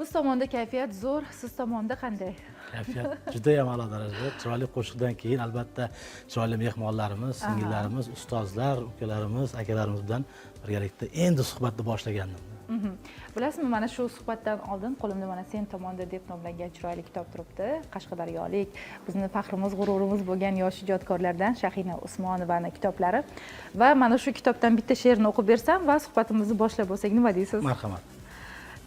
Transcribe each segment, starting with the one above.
Biz tomonda kayfiyat zo'r, siz tomonda qanday? Kayfiyat juda ham a'lo darajada. Chiroyli qo'shiqdan keyin albatta chiroyli mehmonlarimiz, singillarimiz, ustozlar, ukalarimiz, akalarimiz bilan birgalikda endi suhbatni boshlagandim. Bilasizmi, mana shu suhbatdan oldin qo'limda mana Sen tomonda deb nomlangan chiroyli kitob turibdi. Qashqadaryolik, bizni faxrimiz, g'ururimiz bo'lgan yosh ijodkorlardan Shahina Usmonovani kitoblari va mana shu kitobdan bitta she'rni o'qib bersam va suhbatimizni boshlab bo'lsak, nima deysiz? Marhamat.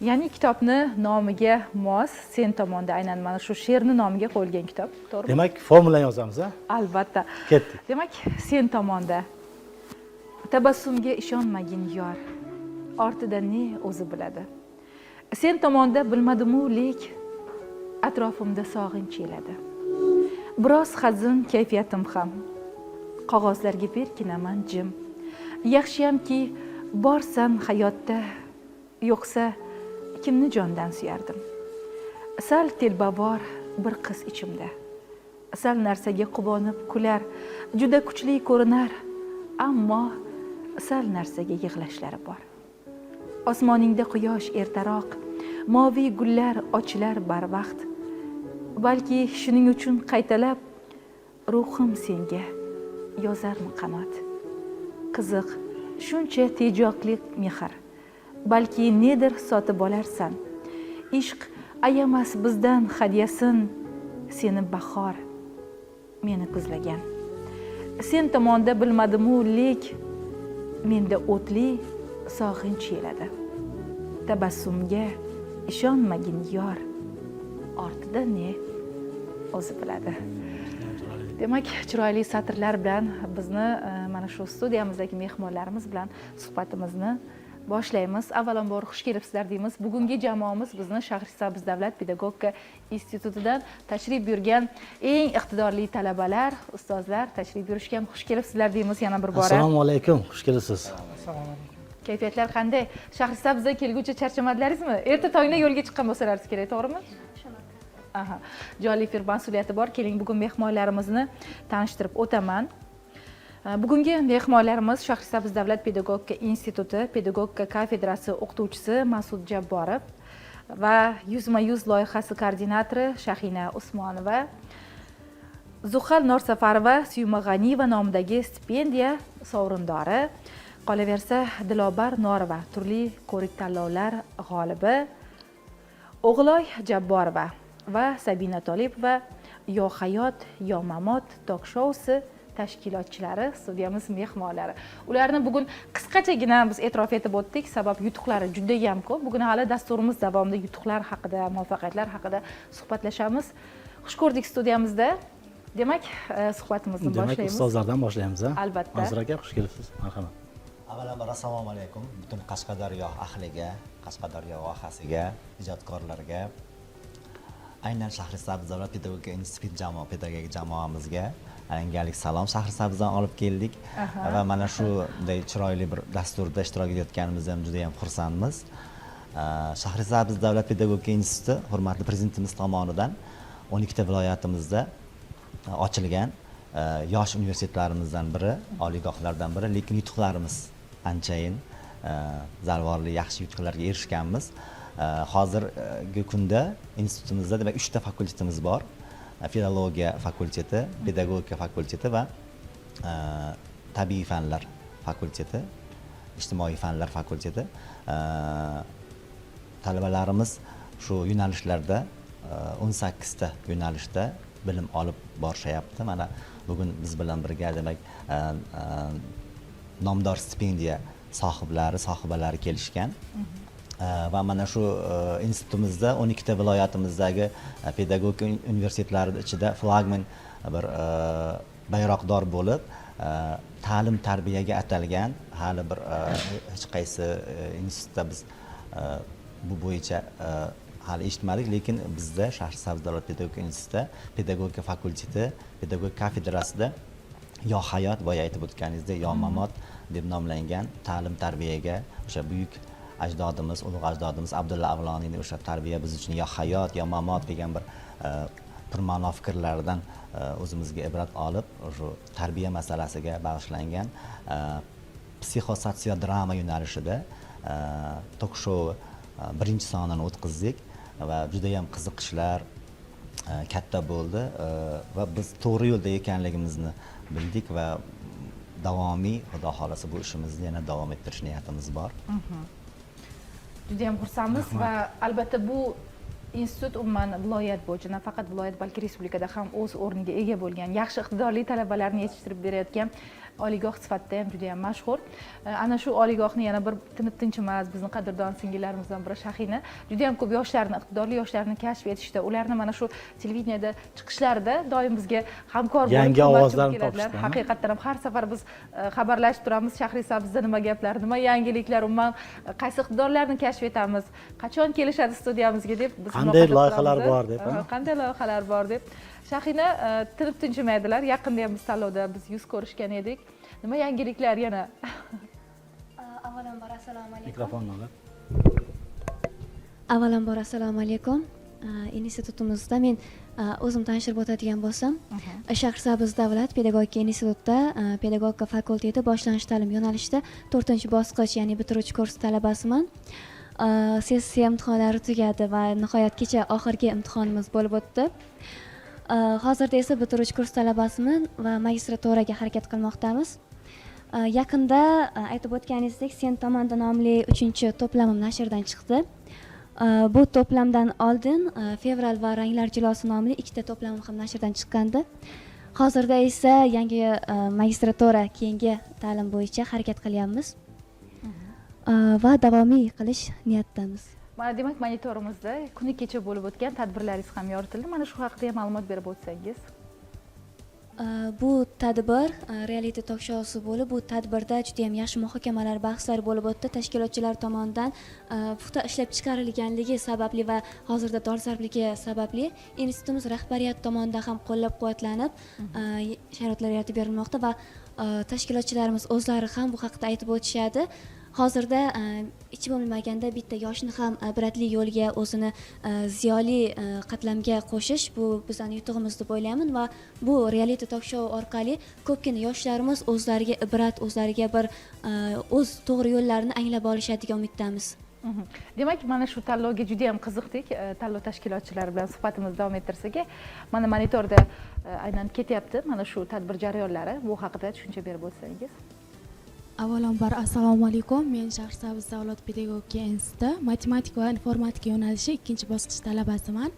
Ya'ni kitobni nomiga mos Sen tomonda aynan mana shu she'rni nomiga qo'yilgan kitob, to'g'rimi? Demak, formulani yozamiz, ha? Albatta. Ketdik. Demak, Sen tomonda. Tabassumga ishonmagin yor, ortida ne o'zi biladi. Sen tomonda bilmadim-u, lek atrofimda sog'inch eladi. Biroz hazin kayfiyatim ham, qog'ozlarga berkinaman jim. Yaxshiyamki borsan hayotda, yo'qsa kimni jondan suyardim. Sal telbavor bir qiz ichimda, sal narsaga quvonib kular, juda kuchli ko'rinar, ammo sal narsaga yig'lashlari bor. Osmoningda quyosh ertaroq, moviy gullar ochilar barvaqt. Balki shuning uchun qaytalab ruhim senga yozarmi qanot. Qiziq, shuncha tejoqlik mehr, balki nedir sotib olarsan. Ishq ayamas bizdan hadyasin, seni bahor meni kuzlagan. Sen tomonda bilmadim-u, lek menda o'tli sog'inch eladi. Tabassumga ishonmagin yor, ortida ne o'zi biladi. Demak, chiroyli satrlar bilan bizni mana shu studiyamizdagi mehmonlarimiz bilan suhbatimizni boshlaymiz. Avvalambor xush kelibsizlar deymiz. Bugungi jamoamiz bizni Shahrisabz davlat pedagogika institutidan tashrif buyurgan eng iqtidorli talabalar, ustozlar tashrif buyurishgan. Xush kelibsizlar deymiz yana bir bora. Assalomu alaykum, xush kelibsiz. Assalomu alaykum. Kayfiyatlar qanday? Shahrisabzga kelguncha charchamadlaringizmi? Erta tongda yo'lga chiqqan bo'lsalaringiz kerak, to'g'rimi? Aha. Jonli efir mas'uliyati bor. Keling, bugun mehmonlarimizni tanishtirib o'taman. Bugungi mehmonlarimiz Shahrisabz davlat pedagogika instituti pedagogika kafedrasi o'qituvchisi Mas'ud Jabborov va yuzma-yuz loyihasi koordinatori Shahina Usmonova, Zuhal Norsafarova Suyma G'aniyeva nomidagi stipendiya sovrindori, qolaversa Dilobar Norova turli ko'rik tanlovlar g'olibi, O'g'iloy Jabborova va Sabina Tolipova Yo hayot, yo mamot tok-shousi tashkilotchilari, studiyamiz mehmonlari. Ularni bugun qisqachagina biz e'tirof etib o'tdik, sabab yutuqlari juda ham ko'p. Bugun hali dasturimiz davomida yutuqlar haqida, muvaffaqiyatlar haqida suhbatlashamiz. Xush ko'rdik studiyamizda. Demak, suhbatimizni boshlaymiz. Demak, ustozlardan boshlaymiz, ha? Albatta. Manzur aka, xush kelibsiz. Marhamat. Avvalambor assalomu alaykum butun Qashqadaryo ahliga, Qashqadaryo vohasiga, ijodkorlarga, aynan Shahrisabz davlat pedagogika instituti pedagogik jamoamizga yangilik salom Shahrisabzdan olib keldik va mana shunday chiroyli bir dasturda ishtirok etayotganimizdan ham juda ham xursandmiz. Shahrisabz davlat pedagogika instituti hurmatli prezidentimiz tomonidan 12 ta viloyatimizda ochilgan yosh universitetlarimizdan biri, oliygohlardan biri, lekin yutuqlarimiz anchayin zalvorli yaxshi yutuqlarga erishganmiz. Hozirgi kunda institutimizda demak 3 ta fakultetimiz bor. Filologiya fakulteti, pedagogika fakulteti va tabiiy fanlar fakulteti, ijtimoiy fanlar fakulteti. Talabalarimiz shu yo'nalishlarda 18 ta yo'nalishda bilim olib borishyapti. Mana bugun biz bilan birga demak nomdor stipendiya sohibalari kelishgan. Va mana shu institutimizda 12 ta viloyatimizdagi pedagogika universitetlari ichida flagman bir bayroqdor bo'lib, ta'lim tarbiyaga atalgan hali bir hech qaysi institutda biz bu bo'yicha hali eshitmadik, lekin bizda Shahrisabz davlat pedagogika institutida pedagogika fakulteti, pedagogika kafedrasida yo hayot, boya aytib o'tganingizdek, yo mamot deb nomlangan ta'lim tarbiyaga o'sha buyuk ajdodimiz, ulug' ajdodimiz Abdulla Avloniyning o'sha tarbiya biz uchun yo hayot, yo mamot degan bir purma'no fikrlaridan o'zimizga ibrat olib, shu tarbiya masalasiga bag'ishlangan psixosotsiodrama yo'nalishida tok-shou birinchi sonini o'tkazdik va juda ham qiziqishlar katta bo'ldi va biz to'g'ri yo'lda ekanligimizni bildik va davomiy, xudo xolasa bu ishimizni yana davom ettirish niyatimiz bor. Juda ham xursandmiz va albatta bu institut umuman viloyat bo'yicha, nafaqat viloyat, balki respublikada ham o'z o'rniga ega bo'lgan, yaxshi iqtidorli talabalarni yetishtirib berayotgan oliygoh sifatida ham juda ham mashhur. Ana shu oliygohni yana bir tinib tinchimas bizni qadrdon singillarimizdan biri Shahina juda ham ko'p yoshlarni, iqtidorli yoshlarni kashf etishda, ularni mana shu televideniyada chiqishlarida doim bizga hamkor bo'lib yangi ovozlarni topishdi. Haqiqatdan ham har safar biz xabarlashib turamiz, Shahrisabzda nima gaplar, nima yangiliklar, umuman qaysi iqtidorlarni kashf etamiz, qachon kelishadi studiyamizga deb biz qanday loyihalar bor deb, qanday loyihalar bor deb. Shahina tinib tinchimaydilar. Yaqinda ham biz tanlovda biz yuz ko'rishgan edik. Nima yangiliklar yana? Avvalambor assalomu alaykum. Mikrofonni olib. Avvalambor assalomu alaykum. Institutimizda men o'zim tanishtirib o'tadigan bo'lsam, Shahrisabz davlat pedagogika institutida pedagogika fakulteti boshlanish ta'lim yo'nalishida 4-bosqich, ya'ni bitiruvchi kurs talabasiman. Sessiya imtihonlari tugadi va nihoyat kecha oxirgi imtihonimiz bo'lib o'tdi. Hozirda esa bitiruvchi kurs talabasiman va magistraturaga harakat qilmoqdamiz. Yaqinda aytib o'tganingizdek, Sen tomonda nomli 3-to'plamim nashrdan chiqdi. Bu to'plamdan oldin Fevral va Ranglar jilosi nomli 2ta to'plamim ham nashrdan chiqqandi. Hozirda esa yangi magistratura keyingi ta'lim bo'yicha harakat qilyapmiz va davomiy qilish niyatdamiz. Mana demak, monitorimizda kuni kecha bo'lib o'tgan tadbirlaringiz ham yoritildi. Mana shu haqida ham ma'lumot berib o'tsangiz. Bu tadbir reality talk shousi bo'lib, bu tadbirda juda ham yaxshi muhokamalar, bahslar bo'lib o'tdi. Tashkilotchilar tomonidan puxta ishlab chiqarilganligi sababli va hozirda dolzarbligi sababli institutimiz rahbariyat tomonidan ham qo'llab-quvvatlanib, sharoitlar yaratib berilmoqda va tashkilotchilarimiz o'zlari ham bu haqida aytib o'tishadi. Hozirda hech bo'lmaganda bitta yoshni ham ibratli yo'lga, o'zini ziyoli qatlamga qo'shish bu bizning yutug'imiz deb o'ylayman va bu reality talk show orqali ko'pgina yoshlarimiz o'zlariga ibrat, o'zlariga bir o'z to'g'ri yo'llarini anglab olishadigan umiddamiz. Demak, mana shu tanlovga juda ham qiziqdik. Tanlov tashkilotchilari bilan suhbatimizni davom ettirsak, mana monitorda aynan ketyapti mana shu tadbir jarayonlari. Bu haqida tushuncha berib o'tsangiz. Avvalambor assalomu alaykum. Men Shahrisabz davlat pedagogika instituti matematika va informatika yo'nalishi 2-bosqich talabasiman.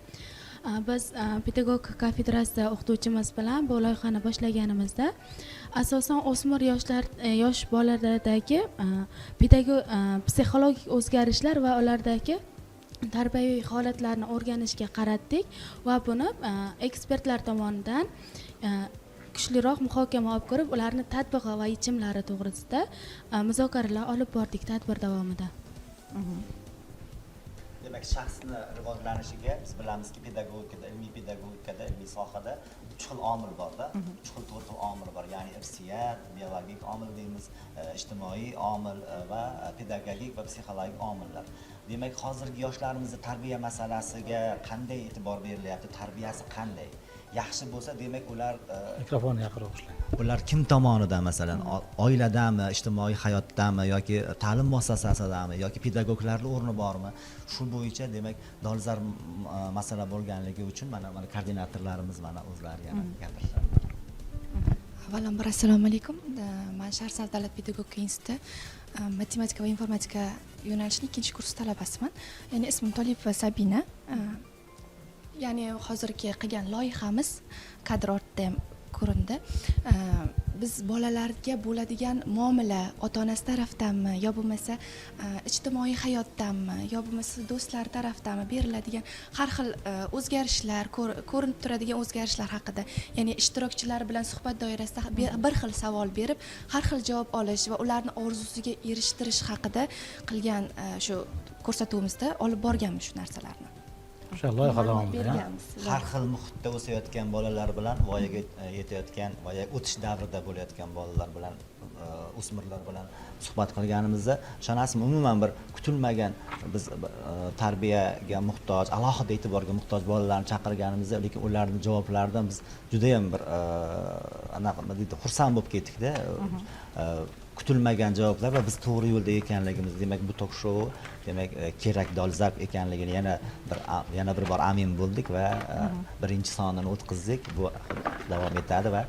Biz pedagogika kafedrasida o'qituvchimiz bilan bu loyihani boshlaganimizda asosan o'smir yosh bolalardagi psixologik o'zgarishlar va ulardagi tarbiyaviy holatlarni o'rganishga qaratdik va buni ekspertlar tomonidan kuchliroq muhokama olib ko'rib, ularni tatbiqi va yechimlari to'g'risida muzokaralar olib bordik tadbir davomida. Demak, shaxsni rivojlanishiga biz bilamizki, pedagogikada, ilmiy sohada 3 xil omil borda, 3 xil 4 xil omil bor. Ya'ni irsiyat, biologik omil deymiz, ijtimoiy omil va pedagogik va psixologik omillar. Demak, hozirgi yoshlarimizni tarbiya masalasiga qanday e'tibor berilyapti, tarbiyasi qanday? Yaxshi bo'lsa, demak ular Mikrofonni yaqinroq ushlang. ular kim tomonidan, masalan, oiladami, ijtimoiy hayotdami yoki ta'lim muassasasidami yoki pedagoglarning o'rni bormi? Shu bo'yicha demak dolzarb masala bo'lganligi uchun mana koordinatorlarimiz mana o'zlari yana gapirishadi. Avvalambor assalomu alaykum. Men Shahrisabz davlat pedagogika instituti matematika va informatika yo'nalishining 2-kurs talabasiman. Ya'ni ismim Tolipova Sabina. Ya'ni hozirgi qilgan loyihamiz kadr ortida ham ko'rindi. Biz bolalarga bo'ladigan muomala ota-onasi tarafdanmi yo bo'lmasa ijtimoiy hayotdanmi yo bo'lmasa do'stlar tarafdanmi beriladigan har xil o'zgarishlar, ko'rinib turadigan o'zgarishlar haqida, ya'ni ishtirokchilar bilan suhbat doirasida bir xil savol berib, har xil javob olish va ularni orzusiga erishtirish haqida qilgan shu ko'rsatuvimizda olib borganmiz shu narsalarni. o'sha loyiha davomida berganmiz. har xil muhitda o'sayotgan bolalar bilan voyaga yetayotgan, voyaga o'tish davrida bo'layotgan bolalar bilan o'smirlar bilan suhbat qilganimizda ishonasizmi, umuman bir kutilmagan biz tarbiyaga muhtoj, alohida e'tiborga muhtoj bolalarni chaqirganimizda, lekin ularning javoblaridan biz juda ham bir anaqa nima deydi, xursand bo'lib ketdikda. Kutilmagan javoblar va biz to'g'ri yo'lda ekanligimiz, demak bu tok shou demak kerak dolzarb ekanligini yana bir bor amin bo'ldik va birinchi sonini o'tkazdik. Bu davom etadi va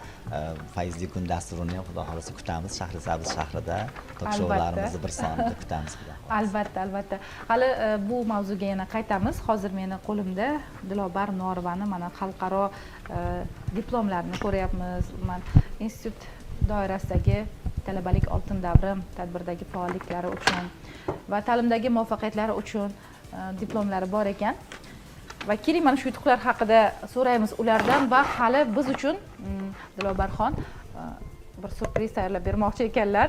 Fayzli kun dasturini ham xudo xolasa kutamiz. Shahrisabz shahrida tok shoularimizni bir sonida kutamiz. Albatta. Hali bu mavzuga yana qaytamiz. Hozir meni qo'limda Dilobar Norovani mana xalqaro diplomlarini ko'ryapmiz. Men institut doirasidagi talabalik oltin davrim tadbirdagi faolliklari uchun va ta'limdagi muvaffaqiyatlari uchun diplomlari bor ekan. Va keling mana shu yutuqlar haqida so'raymiz ulardan va hali biz uchun Dilobarxon bir surpriz tayyorlab bermoqchi ekanlar.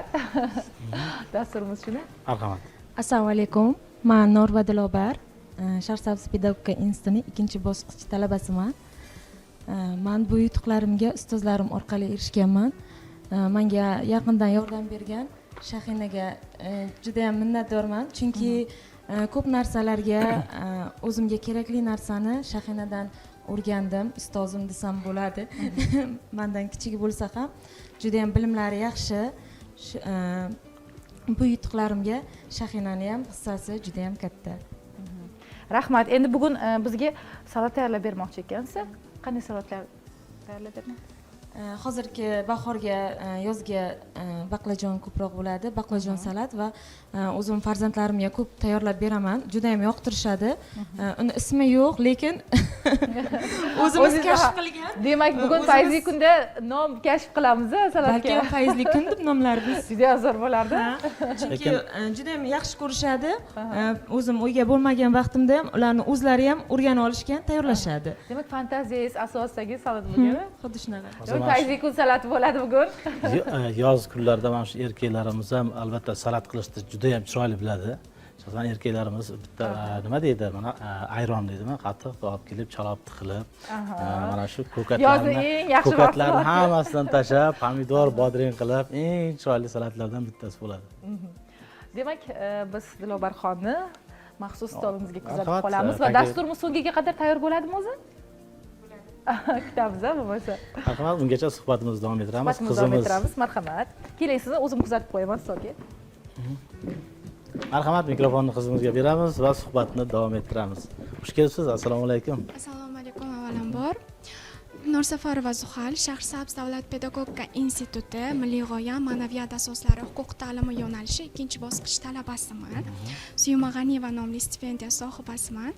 Dasturimiz shuni. Marhamat. Assalomu alaykum. Men Norva Dilobar, Shahrisabz pedagogika institutining 2-bosqich talabasiman. Men bu yutuqlarimga ustozlarim orqali erishganman. Menga yaqindan yordam bergan Shahinaga juda ham minnatdorman, chunki ko'p narsalarga o'zimga kerakli narsani Shahinadan o'rgandim. Ustozim desam bo'ladi. Mendan kichik bo'lsa ham juda ham bilimlari yaxshi. Bu yutuqlarimga Shahinani ham hissasi juda ham katta. Rahmat. Endi bugun bizga salat tayyorlab bermoqchi ekansiz. Qanday salatlar tayyorlab bermoqchi? Hozirgi bahorga, yozga baqlajon ko'proq bo'ladi, baqlajon salat va o'zim farzandlarimga ko'p tayyorlab beraman. Juda ham yoqtirishadi. Uni ismi yo'q, lekin o'zimiz kashf qilgan. Demak, bugun Fayzli kunda nom kashf qilamiz salatga. Balki Fayzli kun deb nomlarmiz. Juda ham zo'r bo'lardi. Chunki juda ham yaxshi ko'rishadi. O'zim uyga bo'lmagan vaqtimda ham ularni o'zlari ham o'rganib olishgan, tayyorlashadi. Demak, fantaziyangiz asosidagi salat bo'lgan. Xuddi shunaqa. Fayzli kun salati bo'ladi bugun. Yoz kunlarida mana shu erkaklarimiz ham albatta salat qilishni juda ham chiroyli biladi. Shaxsan erkaklarimiz bitta nima deydi, mana ayron deydimi, qatiq olib kelib, chalobni qilib, mana shu ko'katlarni hammasidan tashlab, pomidor, bodring qilib, eng chiroyli salatlardan bittasi bo'ladi. Demak, biz Dilobarxonni maxsus stolimizga kuzatib qolamiz va dasturimiz so'ngiga qadar tayyor bo'ladimi o'zi? Kutamiz bo'lmasa. Marhamat, ungacha suhbatimizni davom ettiramiz. Qizimiz, marhamat. Keling, sizni o'zim kuzatib qo'yaman stolga. Marhamat, mikrofonni qizimizga beramiz va suhbatni davom ettiramiz. Xush kelibsiz. Assalomu alaykum. Assalomu alaykum avvalambor. Nursafarova Zuhal, Shahrisabz davlat pedagogika instituti milliy g'oya ma'naviyat asoslari huquq ta'limi yo'nalishi 2-bosqich talabasiman. Suyma G'aniyeva nomli stipendiya sohibasiman.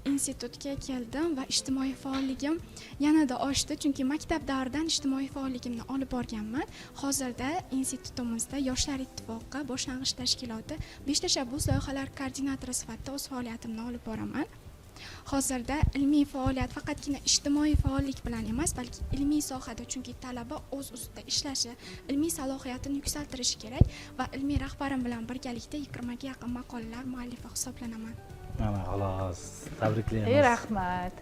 Institutga keldim va ijtimoiy faolligim yanada oshdi, chunki maktab davridan ijtimoiy faolligimni olib borganman. Hozirda institutimizda Yoshlar ittifoqi boshlang'ich tashkiloti 5 tashabbus loyihalari koordinatori sifatida o'z faoliyatimni olib boraman. Hozirda ilmiy faoliyat faqatgina ijtimoiy faollik bilan emas, balki ilmiy sohada, chunki talaba o'z ustida ishlashi, ilmiy salohiyatini yuksaltirishi kerak va ilmiy rahbarim bilan birgalikda 20 ga yaqin maqolalar muallifi hisoblanaman. Mana xolos, tabriklaymiz. Rahmat.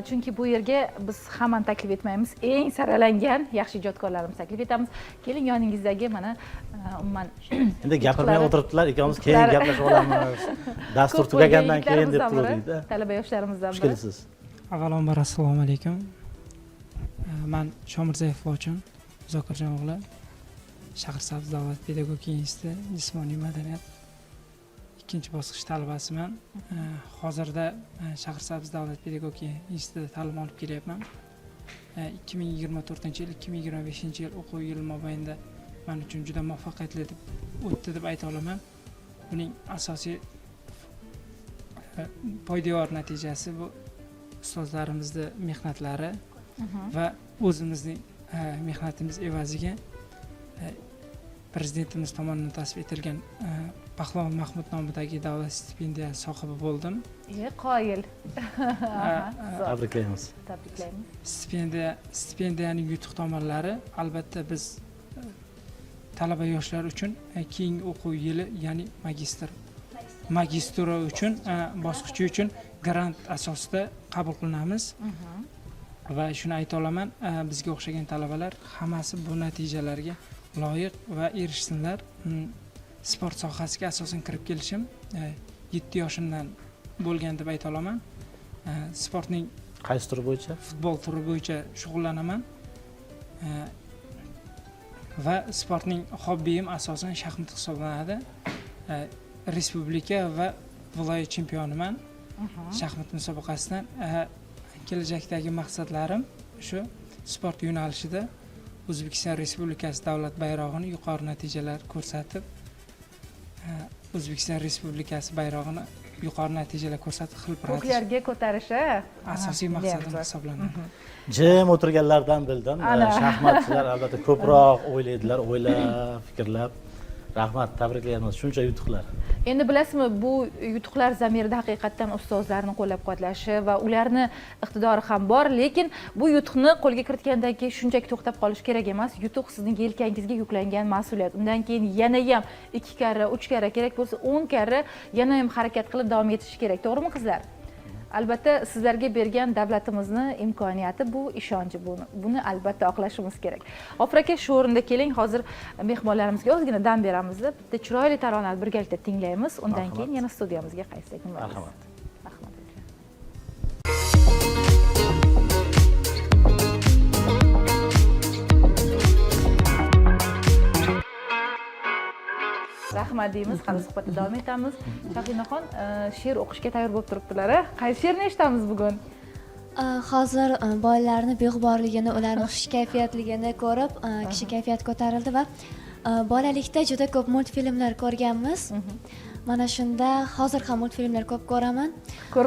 Chunki bu yerga biz hammani taklif etmaymiz. Eng saralangan yaxshi ijodkorlarimizni taklif etamiz. Keling, yoningizdagi mana umuman endi gapirmay o'tiribdilar, ikkovimiz keyin gaplashib olamiz. Dastur tugagandan keyin deb turdik-da. Talaba yoshlarimizdan Xush biri. kelibsiz. Avvalambor assalomu alaykum. Men Shomirzayev Lochin Zokirjon o'g'li, Shahrisabz davlat pedagogika instituti jismoniy madaniyat 2-bosqich talabasiman. Hozirda Shahrisabz davlat pedagogika institutida ta'lim olib kelyapman. 2024-yil 2025-yil o'quv yili mobaynida men uchun juda muvaffaqiyatli deb o'tdi deb ayta olaman. Buning asosiy poydevor natijasi bu ustozlarimizning mehnatlari va o'zimizning mehnatimiz evaziga prezidentimiz tomonidan tasvib etilgan Pahlavon Mahmud nomidagi davlat stipendiya sohibi bo'ldim. Qoyil. Tabriklaymiz. Tabriklaymiz. Stipendiyaning yutuq tomonlari albatta biz talaba yoshlar uchun keyingi o'quv yili, ya'ni magistra uchun bosqichi uchun grant asosida qabul qilinamiz va shuni ayta olaman, bizga o'xshagan talabalar hammasi bu natijalarga loyiq va erishsinlar. Sport sohasiga asosan kirib kelishim 7 yoshimdan bo'lgan deb ayta olaman. Sportning Qaysi turi bo'yicha? futbol turi bo'yicha shug'ullanaman. Va sportning hobbiyim asosan shaxmat hisoblanadi. Respublika va viloyat chempioniman. Shaxmat musobaqasidan kelajakdagi maqsadlarim shu sport yo'nalishida O'zbekiston Respublikasi davlat bayrog'ini yuqori natijalar ko'rsatib, O'zbekiston Respublikasi bayrog'ini yuqori natijalar ko'rsatib hilpiratish ko'klarga ko'tarishi asosiy maqsadim hisoblanadi. Jim o'tirganlardan bildim. Shaxmatchilar albatta ko'proq o'ylaydilar, fikrlab. Rahmat, tabriklaymiz. Shuncha yutuqlar. Endi bilasizmi, bu yutuqlar zamirida haqiqatdan ustozlarning qo'llab-quvvatlashi va ularni iqtidori ham bor, lekin bu yutuqni qo'lga kiritgandan keyin shunchaki to'xtab qolish kerak emas. Yutuq sizning yelkangizga yuklangan mas'uliyat. Undan keyin yana ham 2 karra, 3 karra, kerak bo'lsa 10 karra yana ham harakat qilib davom etish kerak. To'g'rimi qizlar? Albatta sizlarga bergan davlatimizni imkoniyati bu, ishonchi buni albatta oqlashimiz kerak. G'ofur aka, shu o'rinda keling, hozir mehmonlarimizga ozgina dam beramiz. Bitta chiroyli taronani birgalikda tinglaymiz, undan keyin yana studiyamizga qaytsak. Marhamat. Rahmat deymiz, hali suhbatda davom etamiz. Shahinaxon she'r o'qishga tayyor bo'lib turibdilar. Qaysi she'rni eshitamiz bugun? Hozir bolalarni beg'uborligini, ularning xush kayfiyatligini ko'rib, kishi kayfiyat ko'tarildi va bolalikda juda ko'p multfilmlar ko'rganmiz. Mana shunda hozir ham multfilmlar ko'p ko'raman.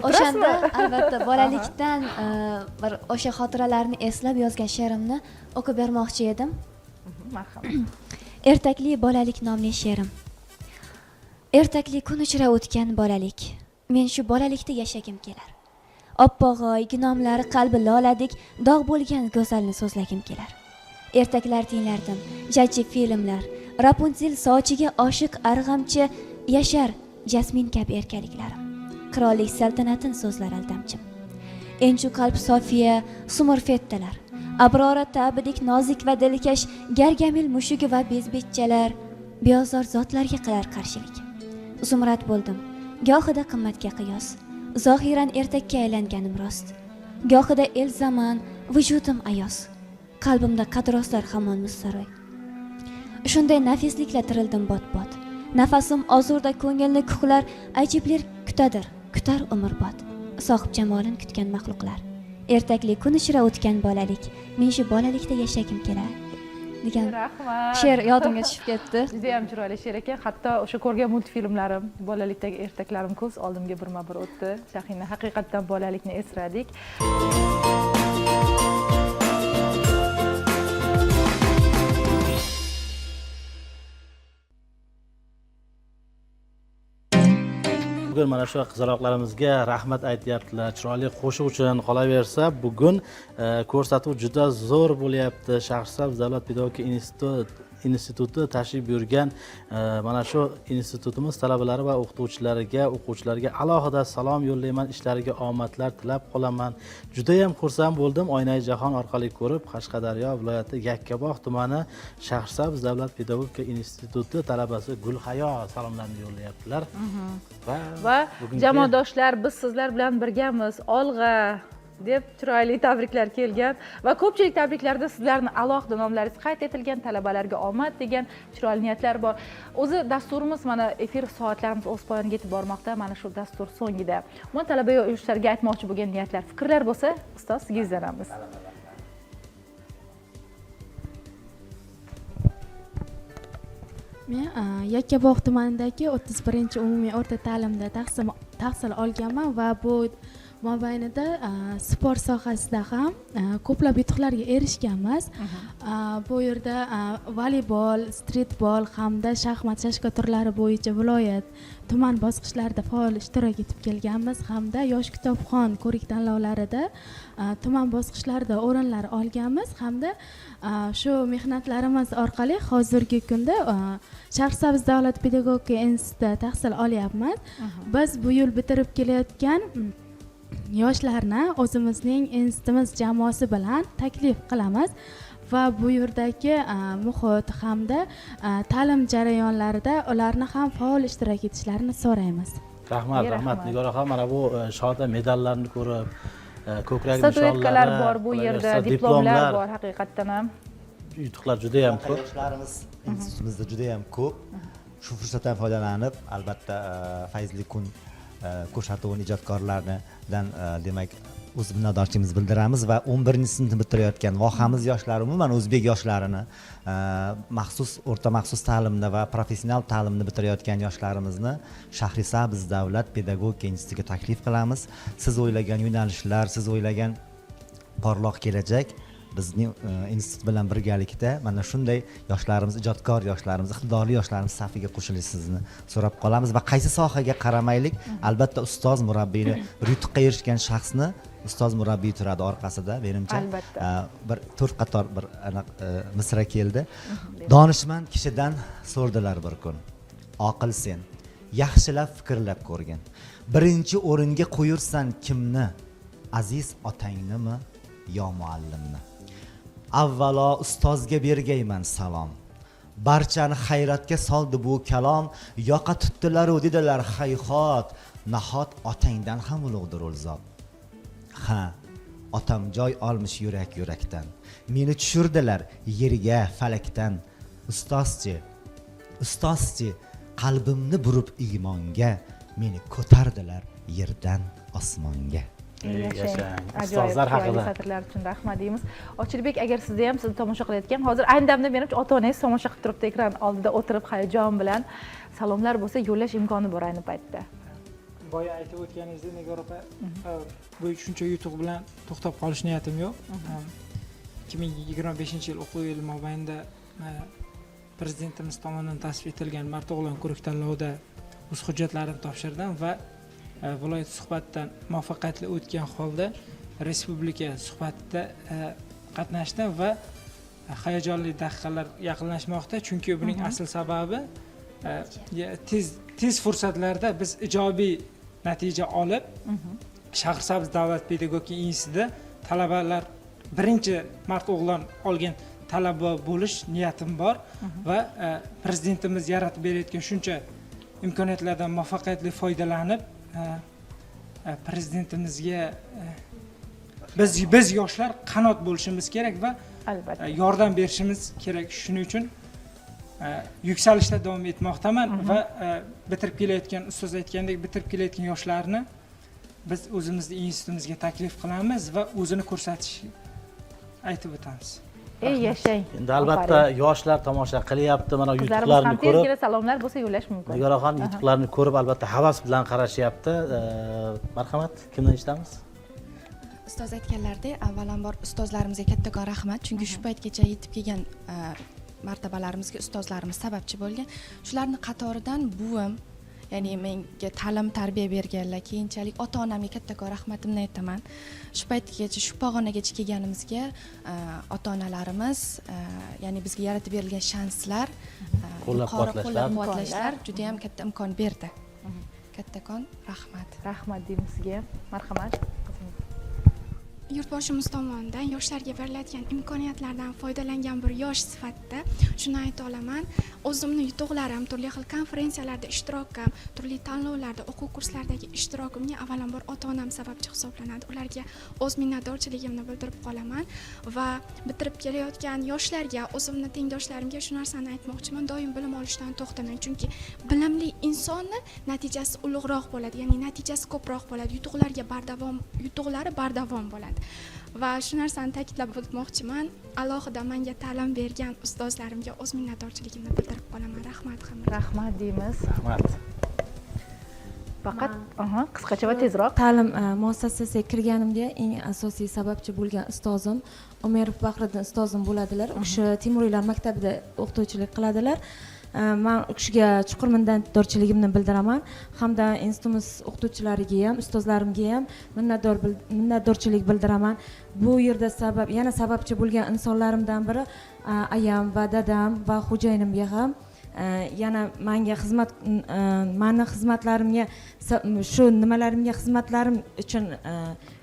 O'shanda albatta bolalikdan bir o'sha xotiralarni eslab yozgan she'rimni o'qib bermoqchi edim. Marhamat. Ertakli bolalik nomli she'rim. Ertakli kun ichra o'tgan bolalik. Men shu bolalikda yashagim kelar. Oppog'oy ginomlari qalbi loladek dog' bo'lgan go'zalni so'zlagim kelar. Ertaklar tinglardim, jajji filmlar, Rapunzel sochiga oshiq arg'amchi yashar jasmin kabi erkaliklarim. Qirollik saltanatin so'zlar aldamchim. Enchu qalb sofiya sumurfettalar, abrora tabidik nozik va dilkash gargamil mushugi va bezbetchalar beozor zotlarga qilar qarshilik. Zumrad bo'ldim, gohida qimmatga qiyos, zohiran ertakka aylanganim rost. Gohida el zaman, vujudim ayoz, qalbimda qadroslar hamon mussaroy. Shunday nafislikla tirildim bot-bot. Nafasim ozurda ko'ngilni kuhlar, ajiblar kutar umrbod. Sohib jamolin kutgan maxluqlar. Ertakli kun ichra o'tgan bolalik, men shu bolalikda yashagim kelar degan she'r yodimga tushib ketdi. Juda ham chiroyli she'r ekan. Hatto o'sha ko'rgan multfilmlarim, bolalikdagi ertaklarim ko'z oldimga birma-bir o'tdi. Shahina, haqiqatdan bolalikni esradik. Bugun mana shu qizaloqlarimizga rahmat aytyaptilar. Chiroyli qo'shiq uchun qolaversa, bugun ko'rsatuv juda zo'r bo'lyapti. Shahrisabz davlat pedagogika instituti tashrif buyurgan mana shu institutimiz talabalari va o'quvchilariga alohida salom yo'llayman, ishlariga omadlar tilab qolaman. Juda ham xursand bo'ldim. Oynai jahon orqali ko'rib, Qashqadaryo viloyati Yakkabog' tumani Shahrisabz davlat pedagogika instituti talabasi Gulhayo salomlarini yo'llayaptilar. Va jamoadoshlar, biz sizlar bilan birgamiz, olg'a deb chiroyli tabriklar kelgan va ko'pchilik tabriklarda sizlarni alohida nomlaringiz qayd etilgan, talabalarga omad degan chiroyli niyatlar bor. O'zi dasturimiz mana efir soatlarimiz o'z poyoniga yetib bormoqda. Mana shu dastur so'ngida umuman talaba yoshlarga aytmoqchi bo'lgan niyatlar, fikrlar bo'lsa, ustoz sizga izlanamiz. Men Yakkabog' tumanidagi 31-umumiy o'rta ta'limda tahsil olganman va bu mobaynida sport sohasida ham ko'plab yutuqlarga erishganmiz. Bu yerda voleybol, streetbol hamda shaxmat shashka turlari bo'yicha viloyat, tuman bosqichlarida faol ishtirok etib kelganmiz hamda yosh kitobxon ko'rik tanlovlarida tuman bosqichlarida o'rinlar olganmiz hamda shu mehnatlarimiz orqali hozirgi kunda Shahrisabz davlat pedagogika institutida tahsil olyapmiz. Biz bu yil bitirib kelayotgan yoshlarni o'zimizning institutimiz jamoasi bilan taklif qilamiz va bu yerdagi muhit hamda ta'lim jarayonlarida ularni ham faol ishtirok etishlarini so'raymiz. Rahmat, rahmat Nigora xonim. Mana bu shoda medallarni ko'rib, ko'krak statuetkalar nishonlari, bor bu yerda, qolaversa, diplomlar bor haqiqatdan ham. Yutuqlar juda ham ko'p. Yoshlarimiz institutimizda juda ham ko'p. Shu fursatdan foydalanib, albatta Fayzli kun ko'rsatuvi ijodkorlaridan demak o'z minnatdorchiligimizni bildiramiz va 11-sinfni bitirayotgan vohamiz yoshlari, umuman o'zbek yoshlarini maxsus o'rta maxsus ta'limni va professional ta'limni bitirayotgan yoshlarimizni Shahrisabz davlat pedagogika institutiga taklif qilamiz. Siz o'ylagan yo'nalishlar, siz o'ylagan porloq kelajak bizning institut bilan birgalikda mana shunday yoshlarimiz, ijodkor yoshlarimiz, iqtidorli yoshlarimiz safiga qo'shilishingizni so'rab qolamiz va qaysi sohaga qaramaylik, albatta ustoz murabbiyni bir yutuqqa erishgan shaxsni ustoz murabbiy turadi orqasida. Menimcha bir 4 qator bir misra keldi. Donishmand kishidan so'rdilar bir kun: "Oqil sen, yaxshilab fikrlab ko'rgin. Birinchi o'ringa qo'yursan kimni? Aziz otangnimi yo muallimni? Avvalo ustozga bergayman salom. Barchani hayratga soldi bu kalom. Yoqa tutdilar u dedilar hayhot. Nahot otangdan ham ulug'dir ul zot. Ha, otam joy olmish yurakdan. Meni tushirdilar yerga falakdan. Ustozchi, qalbimni burib iymonga. Meni ko'tardilar yerdan osmonga." Yashang. Ustozlar haqida satrlar uchun rahmat deymiz. Ochilbek, agar sizda ham sizni tomosha qilayotgan, hozir ayni damda menimcha ota-onangiz tomosha qilib turibdi, ekran oldida o'tirib hayajon bilan salomlar bo'lsa yo'llash imkoni bor ayni paytda. Boya aytib o'tganingizdek, Nigora opa, bu shuncha yutuq bilan to'xtab qolish niyatim yo'q. 2025-yil o'quv yili mobaynida prezidentimiz tomonidan tasvib etilgan Marta o'g'lon ko'rik tanlovida o'z hujjatlarimni topshirdim va viloyat suhbatidan muvaffaqiyatli o'tgan holda respublika suhbatida qatnashdim va hayajonli daqiqalar yaqinlashmoqda, chunki buning asl sababi tez fursatlarda biz ijobiy natija olib Shahrisabz davlat pedagogika institutida talabalar birinchi marta o'g'lon olgan talaba bo'lish niyatim bor va prezidentimiz yaratib berayotgan shuncha imkoniyatlardan muvaffaqiyatli foydalanib prezidentimizga biz yoshlar qanot bo'lishimiz kerak va albatta yordam berishimiz kerak. Shuning uchun yuksalishda davom etmoqdaman va bitirib kelayotgan, ustoz aytgandek, bitirib kelayotgan yoshlarni biz o'zimizning institutimizga taklif qilamiz va o'zini ko'rsatish aytib o'tamiz. Yashang. Endi albatta yoshlar tomosha qilyapti, mana yutuqlarni ko'rib. Tezgina salomlar bo'lsa yo'llash mumkin. Nigora xonim yutuqlarni ko'rib albatta havas bilan qarashyapti. Marhamat, kimdan eshitamiz? Ustoz aytganlaridek, avvalambor ustozlarimizga kattakon rahmat, chunki shu paytgacha yetib kelgan martabalarimizga ustozlarimiz sababchi bo'lgan. Shularning qatoridan buvim, ya'ni menga ta'lim tarbiya berganlar, keyinchalik ota-onamga kattakon rahmatimni aytaman. Shu paytgacha, shu pog'onagacha kelganimizga ota-onalarimiz, ya'ni bizga yaratib berilgan shanslar, qo'llab-quvvatlashlar juda ham katta imkon berdi. Kattakon rahmat. Rahmat deymiz sizga. Marhamat. Yurtboshimiz tomonidan yoshlarga beriladigan imkoniyatlardan foydalangan bir yosh sifatida shuni ayta olaman. O'zimni yutuqlarim, turli xil konferensiyalarda ishtirokim, turli tanlovlarda, o'quv kurslaridagi ishtirokimga avvalambor ota-onam sababchi hisoblanadi. Ularga o'z minnatdorchiligimni bildirib qolaman va bitirib kelayotgan yoshlarga, o'zimni tengdoshlarimga shu narsani aytmoqchiman: doim bilim olishdan to'xtamang, chunki bilimli insonni natijasi ulug'roq bo'ladi, ya'ni natijasi ko'proq bo'ladi, yutuqlari bardavom bo'ladi. Va shu narsani ta'kidlab o'tmoqchiman. Alohida menga ta'lim bergan ustozlarimga o'z minnatdorchiligimni bildirib qolaman. Rahmat hamma. Rahmat deymiz. Rahmat. Faqat qisqacha va tezroq. Ta'lim muassasasiga kirganimda eng asosiy sababchi bo'lgan ustozim Umerov Bahriddin ustozim bo'ladilar. U kishi Temuriylar maktabida o'qituvchilik qiladilar. Men u kishiga chuqur minnatdorchiligimni bildiraman hamda institutimiz o'qituvchilariga ham, ustozlarimga ham minnatdorchilik bildiraman. Bu yerda yana sababchi bo'lgan insonlarimdan biri ayam va dadam va xo'jayinimga ham yana menga mani xizmatlarimga shu nimalarimga xizmatlarim uchun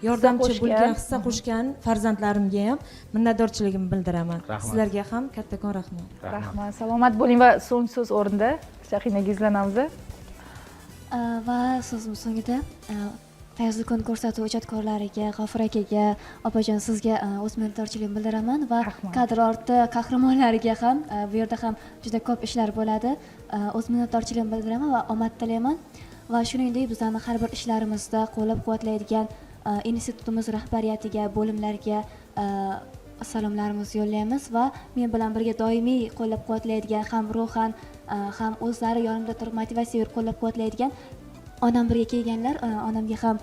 yordamchi bo'lgan, hissa qo'shgan farzandlarimga ham minnatdorchiligimni bildiraman. Rahmat. Sizlarga ham kattakon rahmat. Rahmat. Salomat bo'ling va so'ng so'z o'rnida Shahinaga izlanamiz. Va so'ngida Fayzlikon ko'rsatuv ijodkorlariga, G'afur akaga, opajon sizga o'z minnatdorchiligimni bildiraman va kadr orti qahramonlariga ham bu yerda ham juda ko'p ishlar bo'ladi. O'z minnatdorchiligimni bildiraman va omad tilayman. Va shuningdek bizlarni har bir ishlarimizda qo'llab-quvvatlaydigan institutimiz rahbariyatiga, bo'limlarga salomlarimizni yo'llaymiz va men bilan birga doimiy qo'llab-quvvatlaydigan, ham ruhan, ham o'zlari yonimda turib motivatsiya berib qo'llab-quvvatlaydigan onam birga kelganlar, onamga ham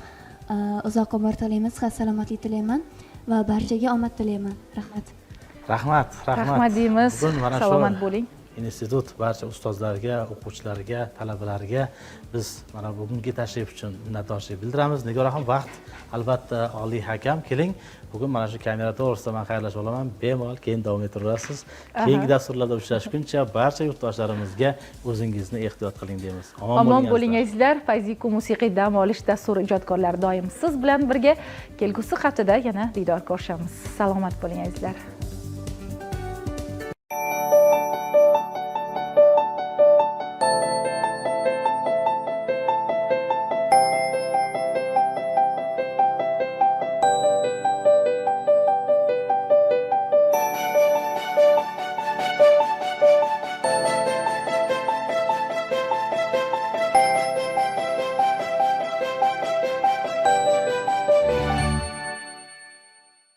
uzoq umr tilayman, sihat salomatlik tilayman va barchaga omad tilayman. Rahmat. Rahmat deymiz. Bugun mana shu Salomat bo'ling. institut barcha ustozlarga, o'quvchilarga, talabalarga biz mana bugungi tashrif uchun minnatdorchilik bildiramiz. Nigoraxon, vaqt albatta oliy hakam, keling. Bugun mana shu kamera to'g'risida men xayrlashib olaman. Bemalol keyin davom etiraverasiz. Keyingi dasturlarda uchrashguncha barcha yurtdoshlarimizga o'zingizni ehtiyot qiling deymiz. Omon bo'ling azizlar. Fayziku musiqiy dam olish dasturi ijodkorlari doim siz bilan birga. Kelgusi haftada yana diydor ko'rishamiz. Salomat bo'ling azizlar.